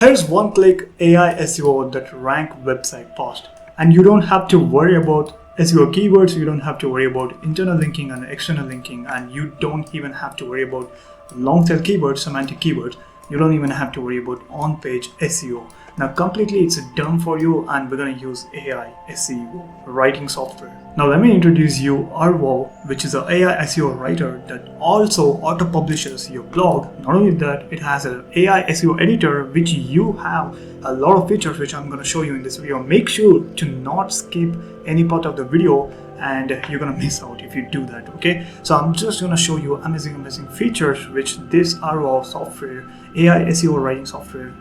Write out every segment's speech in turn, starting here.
Here's one click AI SEO that rank website fast. And you don't have to worry about SEO keywords, you don't have to worry about internal linking and external linking, and you don't even have to worry about long tail keywords, semantic keywords. You don't even have to worry about on-page SEO. Now completely it's done for you, and we're going to use AI SEO writing software. Now let me introduce you Arvow, which is an AI SEO writer that also auto-publishes your blog. Not only that, it has an AI SEO editor which you have a lot of features which I'm going to show you in this video. Make sure to not skip any part of the video, and you're gonna miss out if you do that. Okay, so I'm just gonna show you amazing features which this Arvow software, AI SEO writing software,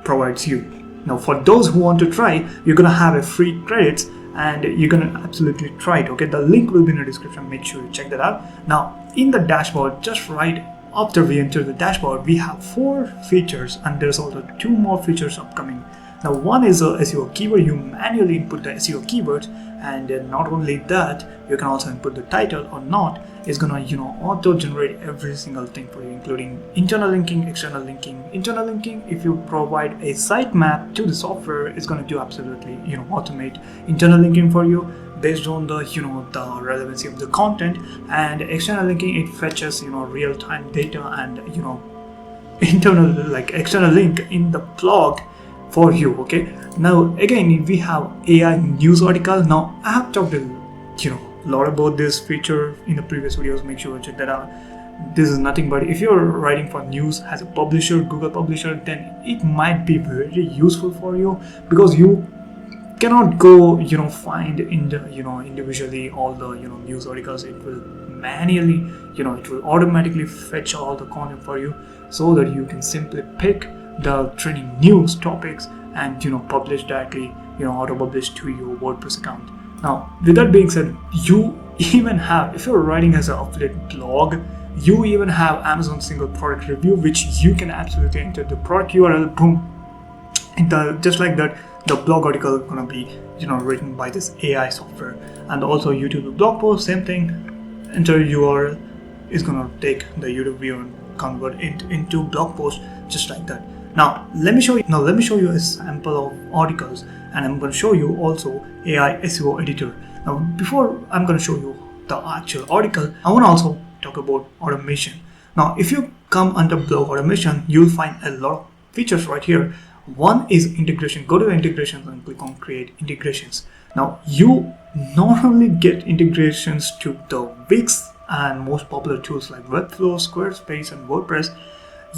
provides you. Now for those who want to try, you're gonna have a free credits and you're gonna absolutely try it. Okay, the link will be in the description. Make sure you check that out. Now in the dashboard, just right after we enter the dashboard, we have 4 features, and there's also 2 more features upcoming. Now one is a SEO keyword. You manually input the SEO keywords, and not only that, you can also input the title or not. It's gonna auto generate every single thing for you, including internal linking, external linking. Internal linking, if you provide a sitemap to the software, it's gonna do absolutely automate internal linking for you based on the the relevancy of the content. And external linking, it fetches real-time data and internal external link in the blog for you. Okay, now again we have AI news article. Now I have talked a lot about this feature in the previous videos. Make sure to check that out. This is nothing but, if you're writing for news as a publisher, Google publisher, then it might be very useful for you, because you cannot go find in the individually all the news articles. It will manually it will automatically fetch all the content for you, so that you can simply pick the trending news topics and publish directly, auto publish to your WordPress account. Now with that being said, you even have, if you're writing as an affiliate blog, you even have Amazon single product review, which you can absolutely enter the product URL, boom, just like that the blog article is gonna be written by this AI software. And also YouTube blog post, same thing, enter URL, is gonna take the YouTube view and convert it into blog post, just like that. Now let me show you a sample of articles, and I'm going to show you also AI SEO editor. Now before I'm going to show you the actual article, I want to also talk about automation. Now if you come under blog automation, you'll find a lot of features right here. One is integration. Go to the integrations and click on create integrations. Now you not only get integrations to the Wix and most popular tools like Webflow, Squarespace and WordPress,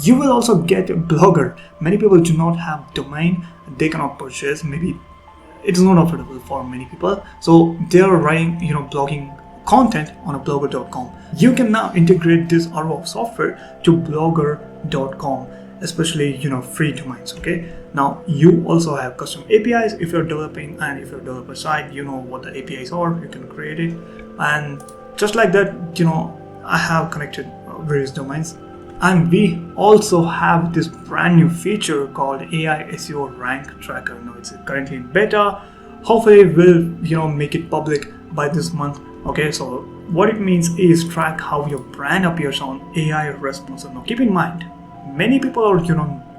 you will also get a blogger. Many people do not have domain, they cannot purchase, maybe it's not affordable for many people, so they are writing blogging content on a blogger.com. You can now integrate this Arvow software to blogger.com, especially free domains. Okay, now you also have custom APIs if you're developing, and if you're a developer side, what the APIs are, you can create it. And just like that, I have connected various domains. And we also have this brand new feature called AI SEO rank tracker. Now it's currently in beta. Hopefully we'll make it public by this month. Okay, so what it means is track how your brand appears on AI responses. Now keep in mind, many people are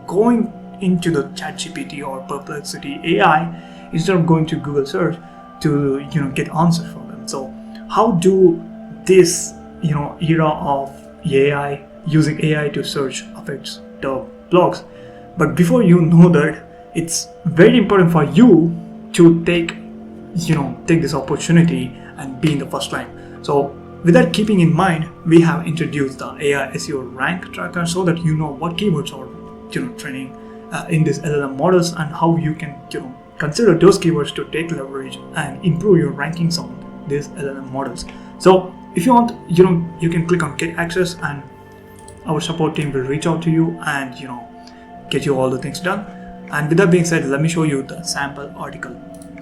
going into the ChatGPT or Perplexity AI instead of going to Google search to get answers from them. So how do this era of AI, using AI to search, affects the blogs? But before you know that, it's very important for you to take this opportunity and be in the first line. So with that keeping in mind, we have introduced the AI SEO rank tracker, so that what keywords are training in these LLM models, and how you can consider those keywords to take leverage and improve your rankings on these LLM models. So if you want, you can click on get access, and our support team will reach out to you and get you all the things done. And with that being said, let me show you the sample article.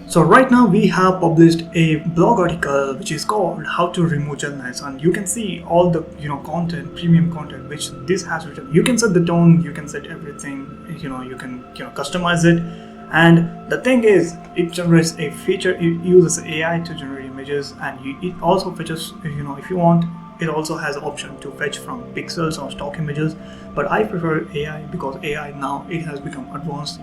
So right now we have published a blog article which is called how to remove journalists, and you can see all the content, premium content which this has written. You can set the tone, you can set everything, you can customize it. And the thing is, it generates a feature, it uses AI to generate images, and it also features if you want it also has option to fetch from pixels or stock images, but I prefer AI because AI now it has become advanced.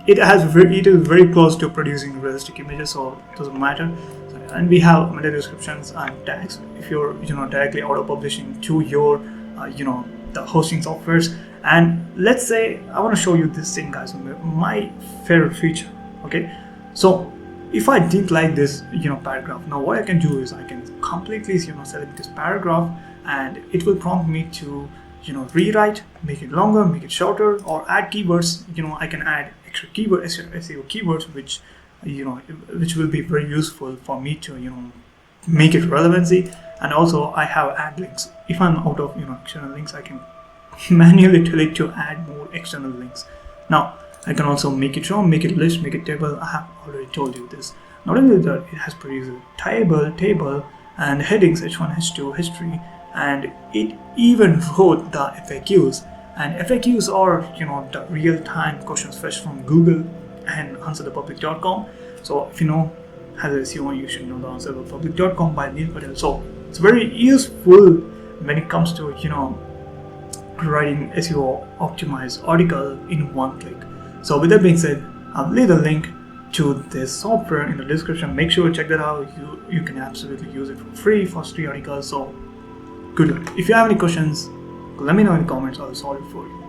It is very close to producing realistic images, so it doesn't matter. And we have meta descriptions and tags if you're directly auto publishing to your the hosting softwares. And let's say I want to show you this thing, guys, my favorite feature. Okay, so if I didn't like this paragraph, now what I can do is I can completely select this paragraph, and it will prompt me to rewrite, make it longer, make it shorter, or add keywords. I can add extra SEO keywords which will be very useful for me to make it relevancy. And also I have add links. If I'm out of external links, I can manually tell it to add more external links. Now I can also make it row, make it list, make it table. I have already told you this. Not only that, it has produced a table and headings h1, h2, h3, and it even wrote the FAQs. And FAQs are the real-time questions fetched from Google and answerthepublic.com. So if as a SEO, you should know the answerthepublic.com by Neil Patel. So it's very useful when it comes to writing SEO optimized article in one click. So with that being said, I'll leave the link to this software in the description. Make sure to check that out. You can absolutely use it for free for 3 articles. So good luck. If you have any questions, let me know in the comments. I'll solve it for you.